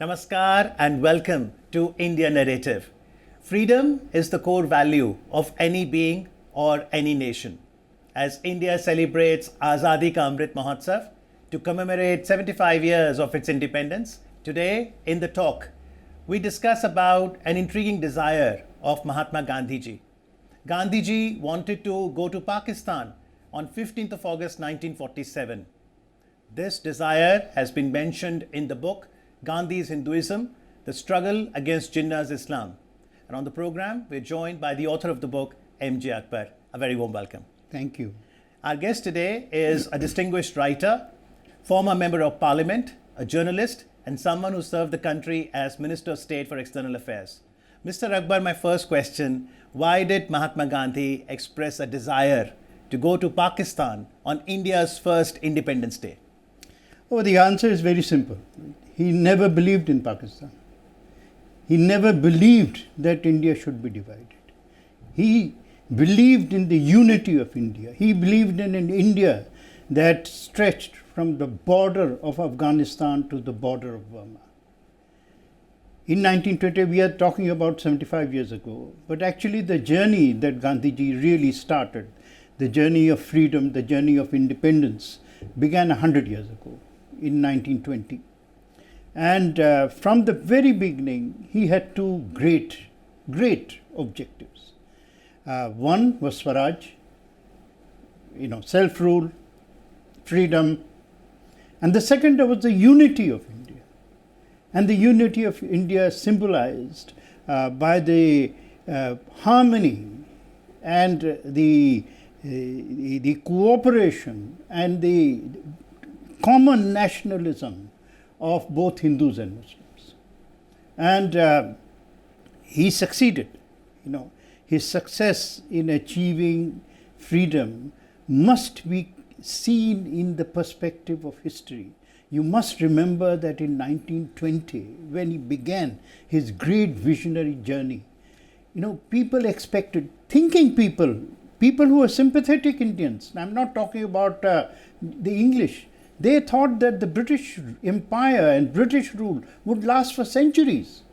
Namaskar and welcome to India Narrative. Freedom is the core value of any being or any nation. As India celebrates Azadi ka Amrit Mahotsav to commemorate 75 years of its independence, today in the talk, we discuss about an intriguing desire of Mahatma Gandhi ji. Gandhi ji wanted to go to Pakistan on 15th of August 1947. This desire has been mentioned in the book Gandhi's Hinduism, the struggle against Jinnah Islam. And on the program, we're joined by the author of the book, MJ Akbar. A very warm welcome. Thank you. Our guest today is a distinguished writer, former member of parliament, a journalist, and someone who served the country as Minister of State for External Affairs. Mr. Akbar, my first question, why did Mahatma Gandhi express a desire to go to Pakistan on India's first Independence Day? Oh, the answer is very simple. He never believed in Pakistan. He never believed that India should be divided. He believed in the unity of India. He believed in an India that stretched from the border of Afghanistan to the border of Burma. In 1920, we are talking about 75 years ago, but actually the journey that Gandhiji really started, the journey of freedom, the journey of independence, began 100 years ago in 1920. And from the very beginning, he had two great objectives. One was Swaraj, self-rule, freedom. And the second was the unity of India. And the unity of India symbolized by the harmony and the cooperation and the common nationalism of both Hindus and Muslims. And he succeeded. His success in achieving freedom must be seen in the perspective of history. You must remember that in 1920, when he began his great visionary journey, people expected, thinking people who were sympathetic Indians, I'm not talking about the English, they thought that the British Empire and British rule would last for centuries.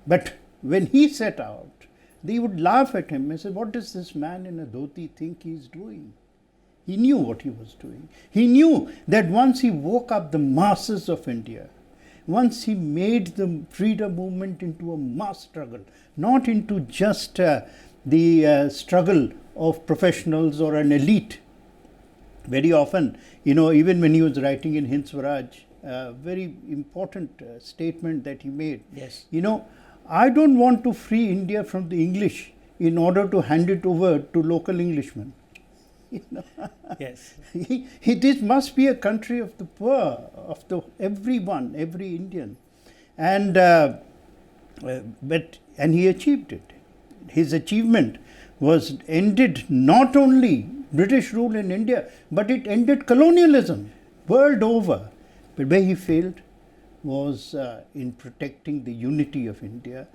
But when he set out, they would laugh at him and say, what does this man in a dhoti think he's doing? He knew what he was doing. He knew that once he woke up the masses of India, once he made the freedom movement into a mass struggle, not into just the struggle of professionals or an elite. Very often, even when he was writing in Hind Swaraj, a very important statement that he made. Yes. I don't want to free India from the English in order to hand it over to local Englishmen. Yes. It must be a country of the poor, of everyone, every Indian. And he achieved it. His achievement was ended not only British rule in India, but it ended colonialism world over. But where he failed was in protecting the unity of India.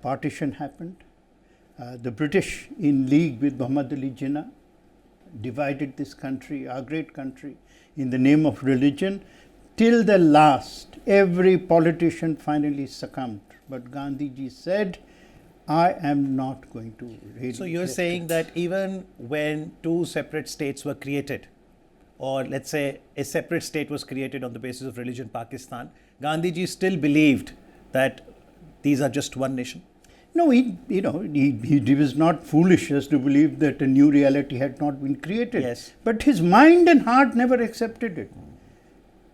Partition happened. The British, in league with Muhammad Ali Jinnah, divided this country, our great country, in the name of religion. Till the last, every politician finally succumbed. But Gandhiji said, I am not going to really. So you're saying that even when two separate states were created, or let's say a separate state was created on the basis of religion, Pakistan, Gandhiji still believed that these are just one nation? No, he was not foolish as to believe that a new reality had not been created. Yes. But his mind and heart never accepted it.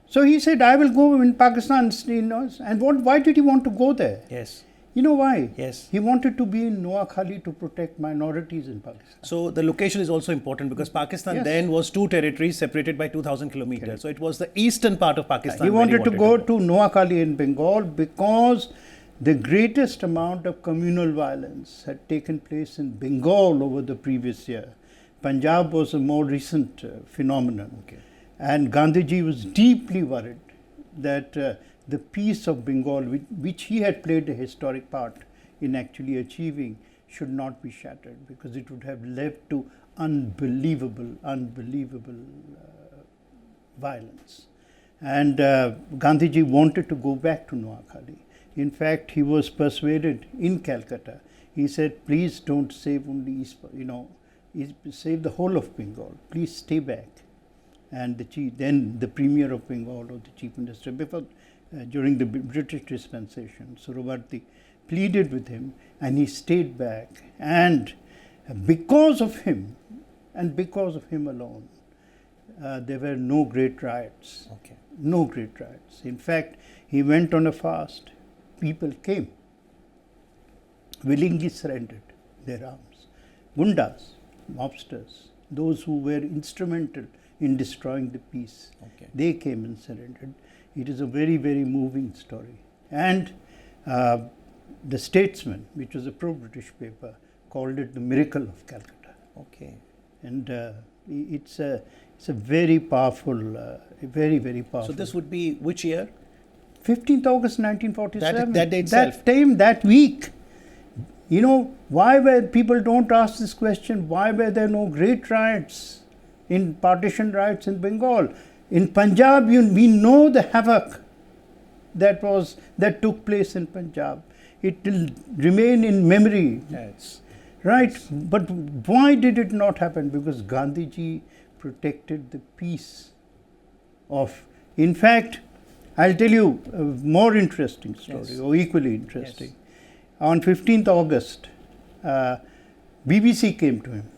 So he said, I will go in Pakistan, and why did he want to go there? Yes. You know why? Yes. He wanted to be in Noakhali to protect minorities in Pakistan. So the location is also important because Pakistan then was two territories separated by 2,000 kilometers. Okay. So it was the eastern part of Pakistan. He wanted to go to Noakhali in Bengal because the greatest amount of communal violence had taken place in Bengal over the previous year. Punjab was a more recent phenomenon. Okay. And Gandhiji was deeply worried that the peace of Bengal, which he had played a historic part in actually achieving, should not be shattered, because it would have led to unbelievable violence. And Gandhiji wanted to go back to Noakhali. In fact, he was persuaded in Calcutta. He said, please don't save only East, save the whole of Bengal. Please stay back. And then the Premier of Bengal, or the Chief Minister, during the British dispensation, Surovarti, pleaded with him, and he stayed back. And because of him, and because of him alone, there were no great riots. Okay. No great riots. In fact, he went on a fast. People came, willingly surrendered their arms. Gundas, mobsters, those who were instrumental in destroying the peace, they came and surrendered. It is a very, very moving story. And the Statesman, which was a pro-British paper, called it the miracle of Calcutta. Okay. And it's a very powerful, very, very powerful. So this would be which year? 15th August 1947. That day itself. That time, that week. You know, why were people don't ask this question? Why were there no great riots, in partition riots in Bengal? In Punjab, we know the havoc that took place in Punjab. It will remain in memory. Yes. Right? But why did it not happen? Because Gandhiji protected the peace of. In fact, I'll tell you a more interesting story, or equally interesting. Yes. On 15th August, BBC came to him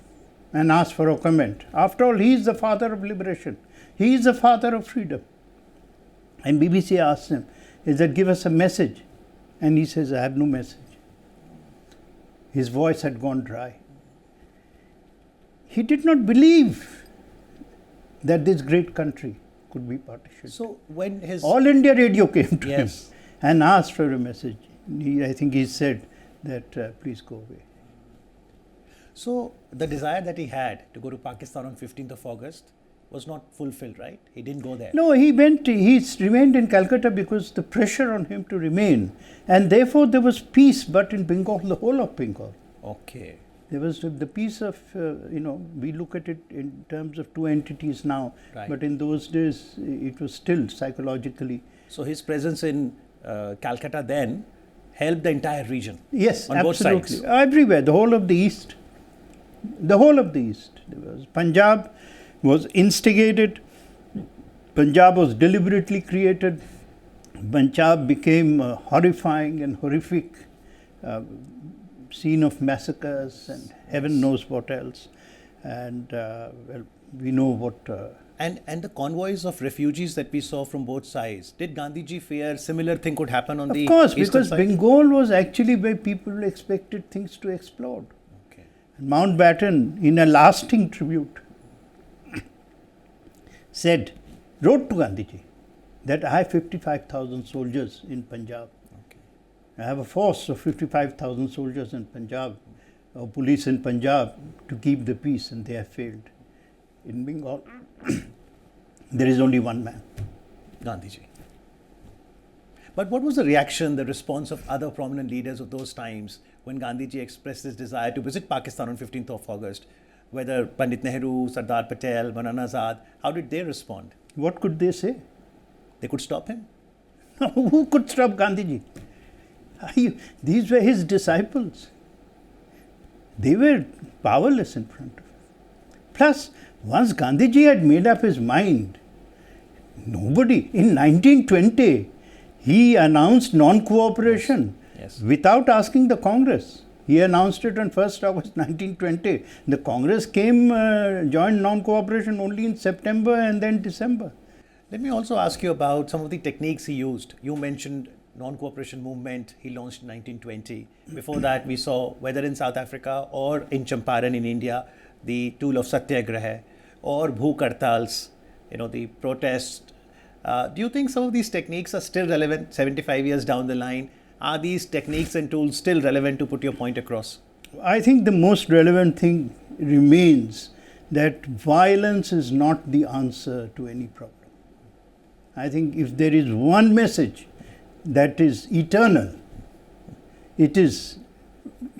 and asked for a comment. After all, he is the father of liberation. He is the father of freedom. And BBC asked him, give us a message. And he says, I have no message. His voice had gone dry. He did not believe that this great country could be partitioned. So when his All India Radio came to him and asked for a message. I think he said that please go away. So the desire that he had to go to Pakistan on 15th of August was not fulfilled, right? He didn't go there. No, he remained in Calcutta because the pressure on him to remain, and therefore there was peace, but in Bengal, the whole of Bengal. Okay. There was the peace of, we look at it in terms of two entities now, but in those days it was still psychologically. So his presence in Calcutta then helped the entire region. Yes, on absolutely. Both sides. Everywhere, the whole of the East. The whole of the East. There was Punjab was instigated. Punjab was deliberately created. Punjab became a horrifying and horrific scene of massacres and heaven knows what else. And we know what. And the convoys of refugees that we saw from both sides, did Gandhiji fear similar thing could happen on the Of course, eastern because side? Bengal was actually where people expected things to explode. Okay. And Mountbatten, in a lasting tribute, wrote to Gandhiji that I have 55,000 soldiers in Punjab. Okay. I have a force of 55,000 soldiers in Punjab, or police in Punjab, to keep the peace, and they have failed. In Bengal, there is only one man. Gandhiji. But what was the reaction, the response of other prominent leaders of those times when Gandhiji expressed his desire to visit Pakistan on 15th of August? Whether Pandit Nehru, Sardar Patel, Maulana Azad, how did they respond? What could they say? They could stop him? Who could stop Gandhiji? These were his disciples. They were powerless in front of him. Plus, once Gandhiji had made up his mind, nobody, in 1920, he announced non-cooperation without asking the Congress. He announced it on 1st August 1920. The Congress joined non-cooperation only in September and then December. Let me also ask you about some of the techniques he used. You mentioned non-cooperation movement he launched in 1920. Before that, we saw, whether in South Africa or in Champaran in India, the tool of satyagraha or bhook hartals, the protest. Do you think some of these techniques are still relevant 75 years down the line? Are these techniques and tools still relevant to put your point across? I think the most relevant thing remains that violence is not the answer to any problem. I think if there is one message that is eternal, it is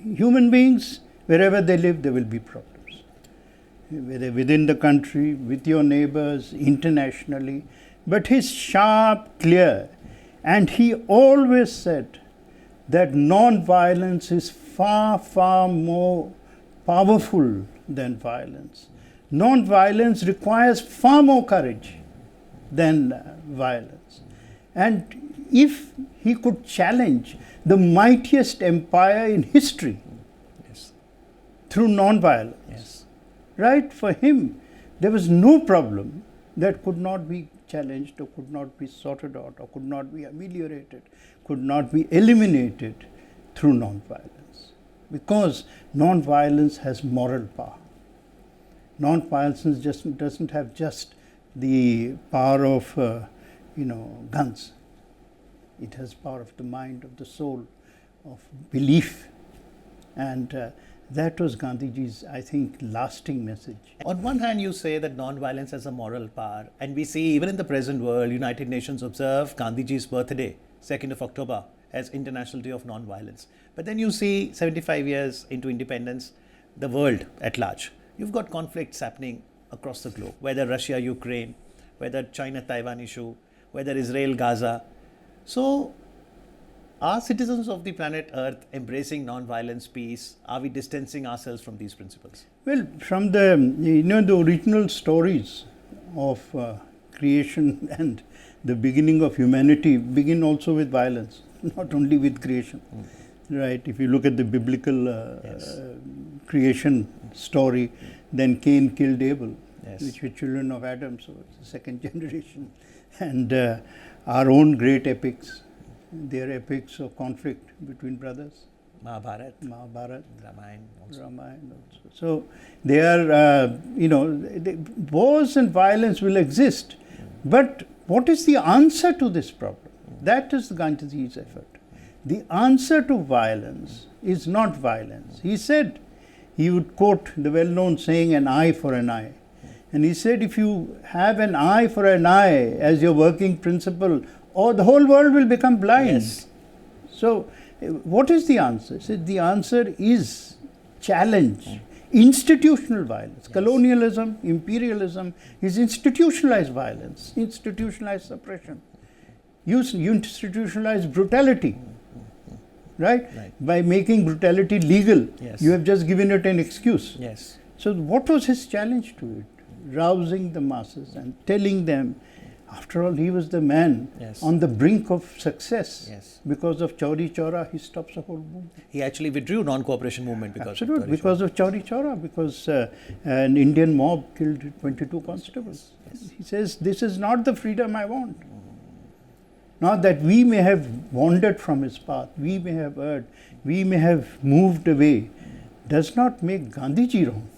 human beings, wherever they live, there will be problems. Whether within the country, with your neighbors, internationally, but he's sharp, clear, and he always said that non-violence is far, far more powerful than violence. Non-violence requires far more courage than violence. And if he could challenge the mightiest empire in history Yes. through non-violence, Yes. right? For him, there was no problem that could not be challenged or could not be sorted out or could not be ameliorated, could not be eliminated through non-violence. Because non-violence has moral power. Non-violence just doesn't have just the power of, guns. It has power of the mind, of the soul, of belief. And that was Gandhiji's, I think, lasting message. On one hand, you say that non-violence has a moral power, and we see even in the present world, United Nations observe Gandhiji's birthday, 2nd of October, as International Day of Non-Violence. But then you see 75 years into independence, the world at large. You've got conflicts happening across the globe, whether Russia, Ukraine, whether China, Taiwan issue, whether Israel, Gaza. So, are citizens of the planet Earth embracing non-violence, peace? Are we distancing ourselves from these principles? Well, from the original stories of creation and the beginning of humanity begin also with violence, not only with creation. Right? If you look at the biblical creation story, then Cain killed Abel, which were children of Adam, so it's the second generation. And our own great epics, they are epics of conflict between brothers. Mahabharat, Ramayana also. So they are, wars and violence will exist. But what is the answer to this problem? That is Gandhiji's effort. The answer to violence is not violence. He said, he would quote the well-known saying, an eye for an eye. And he said, if you have an eye for an eye as your working principle, the whole world will become blind. Yes. So, what is the answer? He said, the answer is challenge, institutional violence. Yes. Colonialism, imperialism is institutionalized violence, institutionalized suppression. You institutionalize brutality. Right? By making brutality legal, you have just given it an excuse. Yes. So what was his challenge to it? Rousing the masses and telling them, after all, he was the man on the brink of success. Yes. Because of Chauri Chaura, he stops the whole movement. He actually withdrew non-cooperation movement because of Chauri because of Chauri Chaura, because an Indian mob killed 22 constables. Yes. He says, this is not the freedom I want. Not that we may have wandered from his path, we may have erred, we may have moved away, does not make Gandhiji wrong.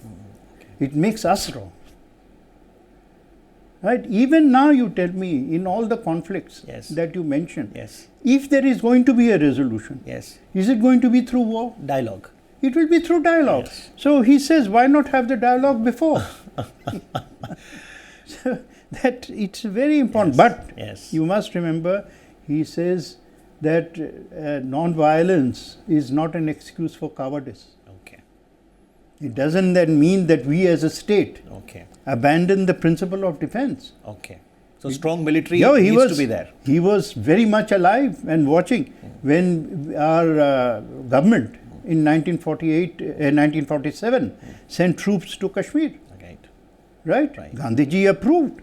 It makes us wrong. Right? Even now you tell me, in all the conflicts that you mentioned, if there is going to be a resolution, is it going to be through war? Dialogue. It will be through dialogue. So he says, why not have the dialogue before? So, that it's very important. But you must remember, he says that non-violence is not an excuse for cowardice. Okay. It doesn't then mean that we as a state abandon the principle of defense. Okay. So strong military needs to be there. He was very much alive and watching when our government in 1947 sent troops to Kashmir. Right? Gandhiji approved.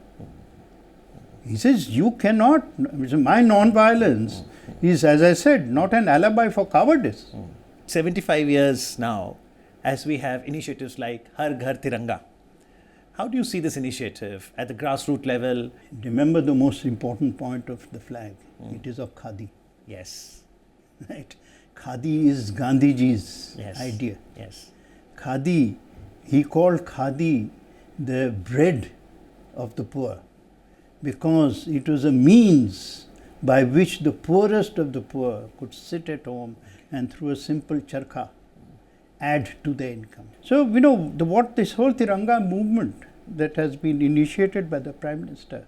He says, you cannot, my non-violence is, as I said, not an alibi for cowardice. 75 years now, as we have initiatives like Har Ghar Tiranga, how do you see this initiative at the grassroots level? Remember the most important point of the flag. It is of Khadi. Yes. Right? Khadi is Gandhiji's idea. Yes. Khadi, he called Khadi the bread of the poor, because it was a means by which the poorest of the poor could sit at home and through a simple charkha add to their income. So, what this whole Tiranga movement that has been initiated by the Prime Minister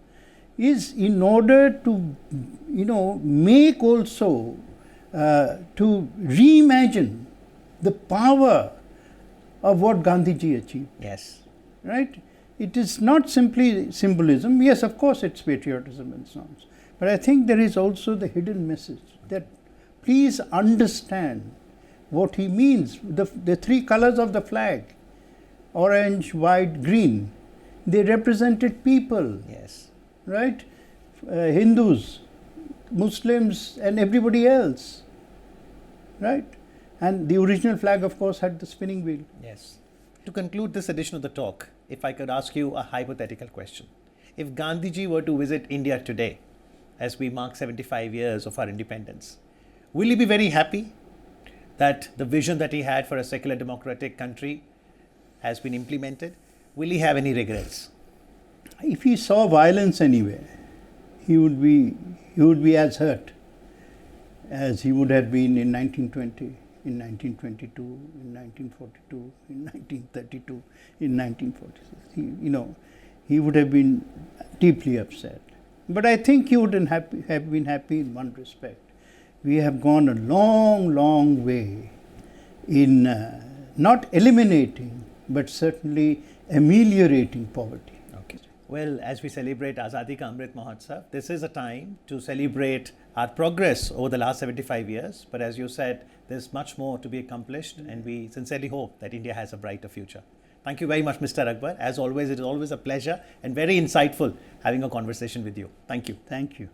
is in order to, make also, to reimagine the power of what Gandhiji achieved. Yes. Right? it is not simply symbolism. Yes, of course, it's patriotism and so on. But I think there is also the hidden message that please understand what he means. The three colors of the flag, orange, white, green, they represented people, Yes. right? Hindus, Muslims, and everybody else, right? And the original flag, of course, had the spinning wheel. Yes. To conclude this edition of the talk, if I could ask you a hypothetical question. If Gandhiji were to visit India today, as we mark 75 years of our independence, will he be very happy that the vision that he had for a secular democratic country has been implemented? Will he have any regrets? If he saw violence anywhere, he would be as hurt as he would have been in 1920, in 1922, in 1942, in 1932, in 1946. He would have been deeply upset. But I think he wouldn't have been happy in one respect. We have gone a long, long way in not eliminating, but certainly ameliorating poverty. Okay. Well, as we celebrate Azadi Ka Amrit Mahotsav, this is a time to celebrate our progress over the last 75 years. But as you said, there's much more to be accomplished, and we sincerely hope that India has a brighter future. Thank you very much, Mr. Akbar. As always, it is always a pleasure and very insightful having a conversation with you. Thank you. Thank you.